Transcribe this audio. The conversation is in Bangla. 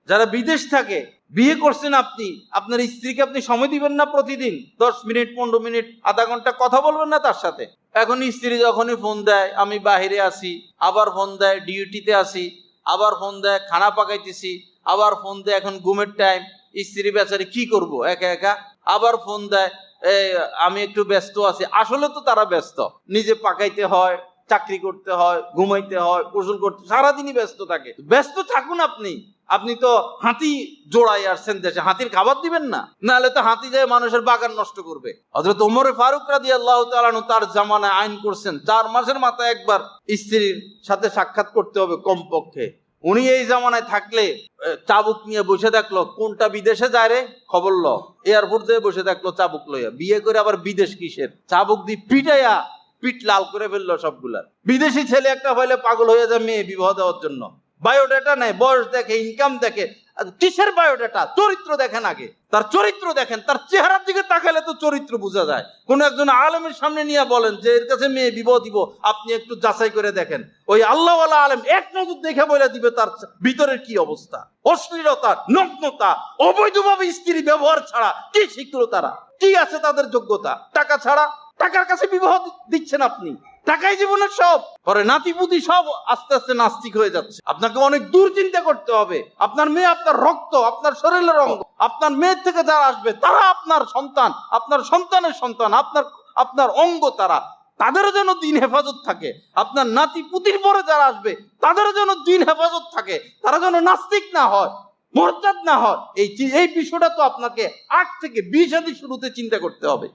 যারা বিদেশ থাকে, বিয়ে করছেন আপনি, আপনার স্ত্রীকে আপনি সময় দিবেন না? প্রতিদিন 10 মিনিট 15 মিনিট আধা ঘন্টা কথা বলবেন না তার সাথে? এখন স্ত্রী যখনই ফোন দেয় আমি বাহিরে আছি, আবার ফোন দেয় ডিউটিতে আছি, আবার ফোন দেয় খানা পাকাইতেছি, আবার ফোন দেয় এখন ঘুমের টাইম, স্ত্রী বেচারি কি করব একা একা, আবার ফোন দেয় আমি একটু ব্যস্ত আছি। আসলে তো তারা ব্যস্ত, নিজে পাকাইতে হয়, চাকরি করতে হয়, ঘুমাইতে হয়, গোসল করতে, সারাদিনই ব্যস্ত থাকে। ব্যস্ত থাকুন আপনি। আপনি তো হাতি জোড়াই আসছেন দেশে, হাতির খাবার দিবেন না? নাহলে তো হাতি যায় মানুষের বাগান নষ্ট করবে। হযরত ওমর ফারুক রাদিয়াল্লাহু তাআলা আনহু তার জামানায় আইন করছেন 4 মাসের মাথায় একবার স্ত্রীর সাথে সাক্ষাৎ করতে হবে কমপক্ষে। উনি এই জামানায় থাকলে চাবুক নিয়ে বসে থাকলো, কোনটা বিদেশে যায় রে খবর ল, এয়ারপোর্ট দিয়ে বসে থাকলো চাবুক লইয়া। বিয়ে করে আবার বিদেশ কিসের, চাবুক দিয়ে পিটাইয়া পিঠ লাল করে ফেললো সবগুলা। বিদেশি ছেলে একটা হইলে পাগল হয়ে যায় মেয়ে বিবাহ দেওয়ার জন্য। বায়োডাটা নেই, বয়স দেখে, ইনকাম দেখে, কিসের বায়োডাটা? চরিত্র দেখেন আগে, তার চরিত্র দেখেন, তার চেহারার দিকে তাকালে তো চরিত্র বোঝা যায়। কোন একজন আলেমের সামনে নিয়ে বলেন যে এর কাছে মেয়ে বিবাহ দিব, আপনি একটু যাচাই করে দেখেন, ওই আল্লাহওয়ালা আলেম এক নজর দেখে বলে দিবে তার ভিতরের কি অবস্থা। অশ্লীলতা, নগ্নতা, অবৈধভাবে স্ত্রী ব্যবহার ছাড়া কি শিখলো তারা? কি আছে তাদের যোগ্যতা? টাকা ছাড়া। টাকার কাছে বিবাহ দিচ্ছেন আপনি, টাকাই জীবনের সব। পরে নাতিপুতি সব আস্তে আস্তে নাস্তিক হয়ে যাচ্ছে। আপনাকে অনেক দূর চিন্তা করতে হবে। আপনার মেয়ে আপনার রক্ত, আপনার শরীরের অঙ্গ। আপনার মেয়ের থেকে যারা আসবে তারা আপনার সন্তান, আপনার সন্তানের সন্তান, আপনার অঙ্গ। তাদেরও যেন দিন হেফাজত থাকে। আপনার নাতিপুতির পরে যারা আসবে তাদেরও যেন দিন হেফাজত থাকে, তারা যেন নাস্তিক না হয়, মোরতাদ না হয়। এই বিষয়টা তো আপনাকে 8 থেকে 20 শুরুতে চিন্তা করতে হবে।